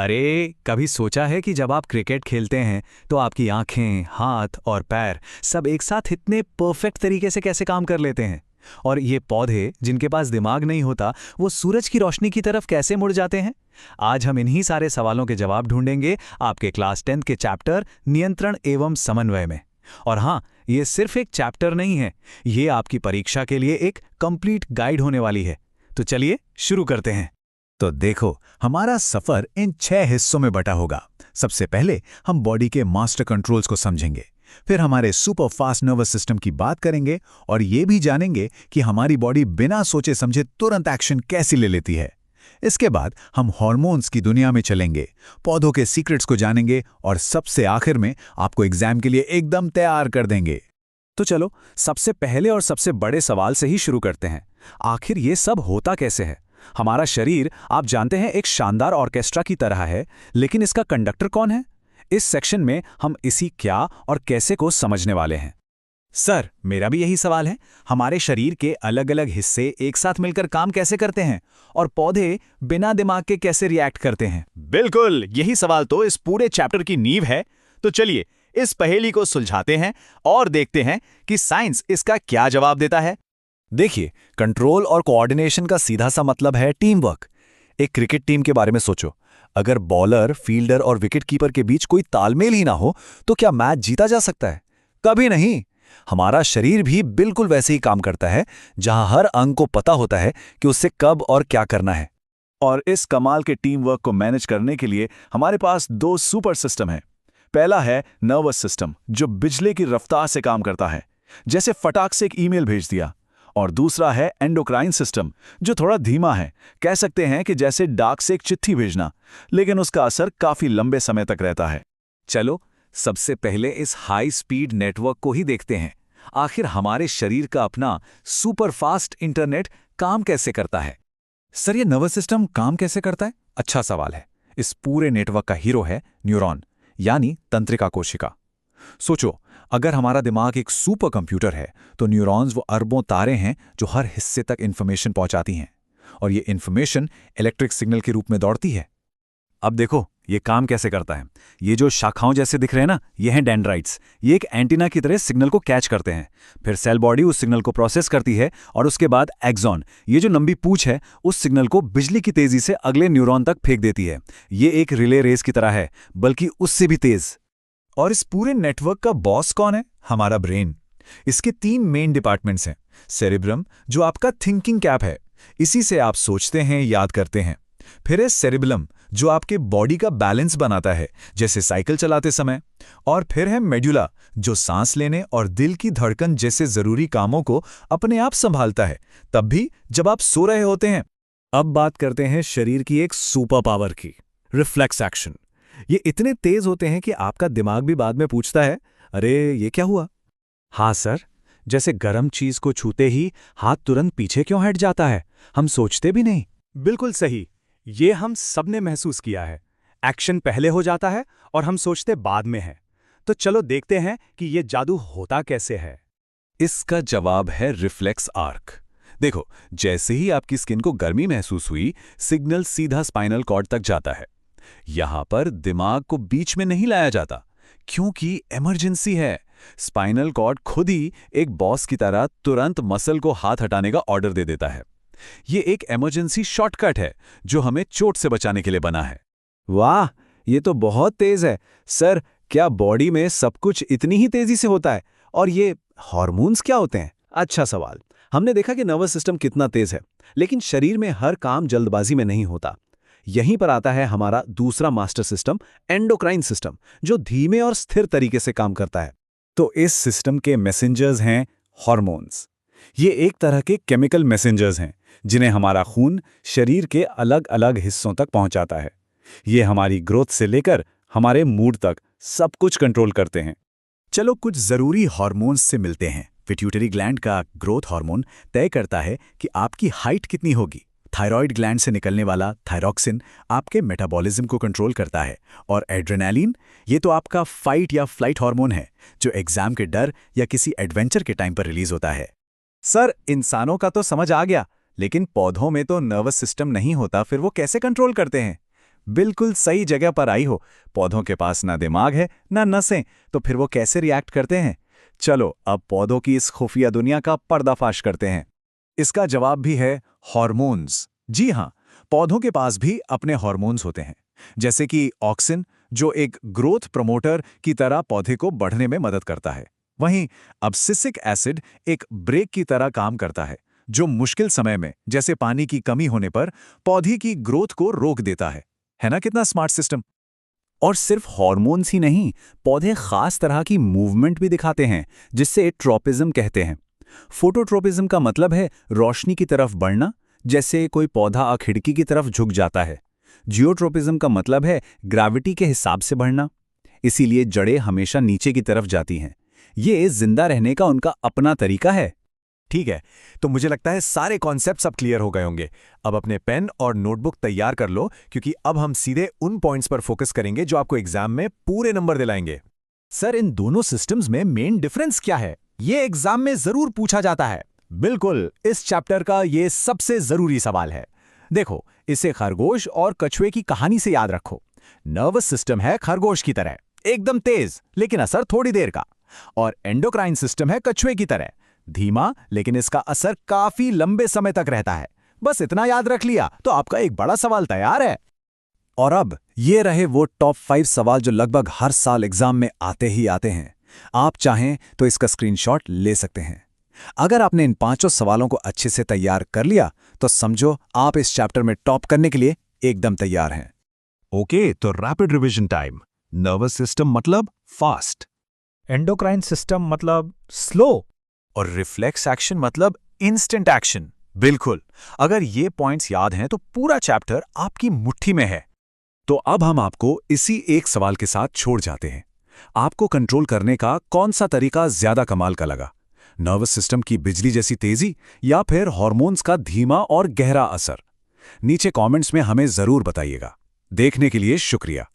अरे कभी सोचा है कि जब आप क्रिकेट खेलते हैं तो आपकी आंखें, हाथ और पैर सब एक साथ इतने परफेक्ट तरीके से कैसे काम कर लेते हैं? और ये पौधे जिनके पास दिमाग नहीं होता, वो सूरज की रोशनी की तरफ कैसे मुड़ जाते हैं? आज हम इन्हीं सारे सवालों के जवाब ढूंढेंगे आपके क्लास 10 के चैप्टर नियंत्रण एवं समन्वय में। और हाँ, ये सिर्फ एक चैप्टर नहीं है, ये आपकी परीक्षा के लिए एक कंप्लीट गाइड होने वाली है। तो चलिए शुरू करते हैं। तो देखो, हमारा सफर इन 6 हिस्सों में बटा होगा। सबसे पहले हम बॉडी के मास्टर कंट्रोल्स को समझेंगे, फिर हमारे सुपर फास्ट नर्वस सिस्टम की बात करेंगे और ये भी जानेंगे कि हमारी बॉडी बिना सोचे समझे तुरंत एक्शन कैसे ले लेती है। इसके बाद हम हार्मोन्स की दुनिया में चलेंगे, पौधों के सीक्रेट्स को जानेंगे और सबसे आखिर में आपको एग्जाम के लिए एकदम तैयार कर देंगे। तो चलो सबसे पहले और सबसे बड़े सवाल से ही शुरू करते हैं। आखिर ये सब होता कैसे है? हमारा शरीर, आप जानते हैं, एक शानदार ऑर्केस्ट्रा की तरह है, लेकिन इसका कंडक्टर कौन है? इस सेक्शन में हम इसी क्या और कैसे को समझने वाले हैं। सर, मेरा भी यही सवाल है। हमारे शरीर के अलग अलग हिस्से एक साथ मिलकर काम कैसे करते हैं और पौधे बिना दिमाग के कैसे रिएक्ट करते हैं? बिल्कुल, यही सवाल तो इस पूरे चैप्टर की नींव है। तो चलिए इस पहेली को सुलझाते हैं और देखते हैं कि साइंस इसका क्या जवाब देता है। देखिए, कंट्रोल और कोऑर्डिनेशन का सीधा सा मतलब है टीम वर्क। एक क्रिकेट टीम के बारे में सोचो। अगर बॉलर, फील्डर और विकेट कीपर के बीच कोई तालमेल ही ना हो तो क्या मैच जीता जा सकता है? कभी नहीं। हमारा शरीर भी बिल्कुल वैसे ही काम करता है, जहां हर अंग को पता होता है कि उससे कब और क्या करना है। और इस कमाल के टीम वर्क को मैनेज करने के लिए हमारे पास 2 सुपर सिस्टम हैं। पहला है नर्वस सिस्टम, जो बिजली की रफ्तार से काम करता है, जैसे फटाक से एक ईमेल भेज दिया। और दूसरा है एंडोक्राइन सिस्टम, जो थोड़ा धीमा है, कह सकते हैं कि जैसे डाक से एक चिट्ठी भेजना, लेकिन उसका असर काफी लंबे समय तक रहता है। चलो सबसे पहले इस हाई स्पीड नेटवर्क को ही देखते हैं। आखिर हमारे शरीर का अपना सुपर फास्ट इंटरनेट काम कैसे करता है? सर, ये नर्वस सिस्टम काम कैसे करता है? अच्छा सवाल है। इस पूरे नेटवर्क का हीरो है न्यूरॉन, यानी तंत्रिका कोशिका। सोचो, अगर हमारा दिमाग एक सुपर कंप्यूटर है तो न्यूरॉन्स वो अरबों तारे हैं जो हर हिस्से तक इंफॉर्मेशन पहुंचाती हैं, और ये इंफॉर्मेशन इलेक्ट्रिक सिग्नल के रूप में दौड़ती है। अब देखो ये काम कैसे करता है। ये जो शाखाओं जैसे दिख रहे हैं ना, ये हैं डेंड्राइट्स। ये एक एंटीना की तरह सिग्नल को कैच करते हैं। फिर सेल बॉडी उस सिग्नल को प्रोसेस करती है और उसके बाद एक्सॉन, ये जो लंबी पूंछ है, उस सिग्नल को बिजली की तेजी से अगले न्यूरॉन तक फेंक देती है। ये एक रिले रेस की तरह है, बल्कि उससे भी तेज। और इस पूरे नेटवर्क का बॉस कौन है? हमारा ब्रेन। इसके 3 मेन डिपार्टमेंट्स हैं। सेरेब्रम, जो आपका थिंकिंग कैप है, इसी से आप सोचते हैं, याद करते हैं। फिर है सेरेबेलम, जो आपके बॉडी का बैलेंस बनाता है, जैसे साइकिल चलाते समय। और फिर है मेडुला, जो सांस लेने और दिल की धड़कन जैसे जरूरी कामों को अपने आप संभालता है, तब भी जब आप सो रहे होते हैं। अब बात करते हैं शरीर की एक सुपर पावर की, रिफ्लेक्स एक्शन। ये इतने तेज होते हैं कि आपका दिमाग भी बाद में पूछता है, अरे ये क्या हुआ? हाँ सर, जैसे गर्म चीज को छूते ही हाथ तुरंत पीछे क्यों हट जाता है, हम सोचते भी नहीं। बिल्कुल सही, ये हम सबने महसूस किया है। एक्शन पहले हो जाता है और हम सोचते बाद में है। तो चलो देखते हैं कि ये जादू होता कैसे है। इसका जवाब है रिफ्लेक्स आर्क। देखो, जैसे ही आपकी स्किन को गर्मी महसूस हुई, सिग्नल सीधा स्पाइनल कॉर्ड तक जाता है। यहां पर दिमाग को बीच में नहीं लाया जाता, क्योंकि इमरजेंसी है। स्पाइनल कॉर्ड खुद ही एक बॉस की तरह तुरंत मसल को हाथ हटाने का ऑर्डर दे देता है। ये एक इमरजेंसी शॉर्टकट है जो हमें चोट से बचाने के लिए बना है। वाह, ये तो बहुत तेज है। सर, क्या बॉडी में सब कुछ इतनी ही तेजी से होता है? और ये हार्मोन्स क्या होते हैं? अच्छा सवाल। हमने देखा कि नर्वस सिस्टम कितना तेज है, लेकिन शरीर में हर काम जल्दबाजी में नहीं होता। यहीं पर आता है हमारा दूसरा मास्टर सिस्टम, एंडोक्राइन सिस्टम, जो धीमे और स्थिर तरीके से काम करता है। तो इस सिस्टम के मैसेंजर्स हैं हार्मोन्स। ये एक तरह के केमिकल मैसेंजर्स हैं जिन्हें हमारा खून शरीर के अलग अलग हिस्सों तक पहुंचाता है। ये हमारी ग्रोथ से लेकर हमारे मूड तक सब कुछ कंट्रोल करते हैं। चलो कुछ जरूरी हार्मोन्स से मिलते हैं। पिट्यूटरी ग्लैंड का ग्रोथ हार्मोन तय करता है कि आपकी हाइट कितनी होगी। थायराइड ग्लैंड से निकलने वाला थायरॉक्सिन आपके मेटाबॉलिज्म को कंट्रोल करता है। और एड्रेनालिन, ये तो आपका फाइट या फ्लाइट हार्मोन है, जो एग्जाम के डर या किसी एडवेंचर के टाइम पर रिलीज होता है। सर, इंसानों का तो समझ आ गया, लेकिन पौधों में तो नर्वस सिस्टम नहीं होता, फिर वो कैसे कंट्रोल करते हैं? बिल्कुल सही जगह पर आई हो। पौधों के पास ना दिमाग है ना नसें, तो फिर वो कैसे रिएक्ट करते हैं? चलो अब पौधों की इस खुफिया दुनिया का पर्दाफाश करते हैं। इसका जवाब भी है हार्मोन्स। जी हाँ, पौधों के पास भी अपने हार्मोन्स होते हैं, जैसे कि ऑक्सिन, जो एक ग्रोथ प्रमोटर की तरह पौधे को बढ़ने में मदद करता है। वहीं अब्सिसिक एसिड एक ब्रेक की तरह काम करता है, जो मुश्किल समय में, जैसे पानी की कमी होने पर, पौधे की ग्रोथ को रोक देता है। है ना कितना स्मार्ट सिस्टम? और सिर्फ हार्मोन्स ही नहीं, पौधे खास तरह की मूवमेंट भी दिखाते हैं, जिससे ट्रोपिज्म कहते हैं। फोटोट्रोपिज्म का मतलब है रोशनी की तरफ बढ़ना, जैसे कोई पौधा खिड़की की तरफ झुक जाता है। जियोट्रोपिज्म का मतलब है ग्रेविटी के हिसाब से बढ़ना, इसीलिए जड़ें हमेशा नीचे की तरफ जाती हैं। ये जिंदा रहने का उनका अपना तरीका है। ठीक है, तो मुझे लगता है सारे कॉन्सेप्ट्स अब क्लियर हो गए होंगे। अब अपने पेन और नोटबुक तैयार कर लो, क्योंकि अब हम सीधे उन पॉइंट्स पर फोकस करेंगे जो आपको एग्जाम में पूरे नंबर दिलाएंगे। सर, इन दोनों सिस्टम्स में मेन डिफरेंस क्या है? ये एग्जाम में जरूर पूछा जाता है। बिल्कुल, इस चैप्टर का ये सबसे जरूरी सवाल है। देखो, इसे खरगोश और कछुए की कहानी से याद रखो। नर्वस सिस्टम है खरगोश की तरह, एकदम तेज, लेकिन असर थोड़ी देर का। और एंडोक्राइन सिस्टम है कछुए की तरह, धीमा, लेकिन इसका असर काफी लंबे समय तक रहता है। बस इतना याद रख लिया तो आपका एक बड़ा सवाल तैयार है। और अब ये रहे वो टॉप 5 सवाल जो लगभग हर साल एग्जाम में आते ही आते हैं। आप चाहें तो इसका स्क्रीनशॉट ले सकते हैं। अगर आपने इन 5 सवालों को अच्छे से तैयार कर लिया तो समझो आप इस चैप्टर में टॉप करने के लिए एकदम तैयार हैं। ओके, तो rapid revision time. Nervous system मतलब फास्ट, एंडोक्राइन सिस्टम मतलब स्लो, और रिफ्लेक्स एक्शन मतलब इंस्टेंट एक्शन। बिल्कुल, अगर ये पॉइंट्स याद हैं तो पूरा चैप्टर आपकी मुट्ठी में है। तो अब हम आपको इसी एक सवाल के साथ छोड़ जाते हैं। आपको कंट्रोल करने का कौन सा तरीका ज्यादा कमाल का लगा? नर्वस सिस्टम की बिजली जैसी तेजी या फिर हार्मोन्स का धीमा और गहरा असर? नीचे कमेंट्स में हमें जरूर बताइएगा। देखने के लिए शुक्रिया।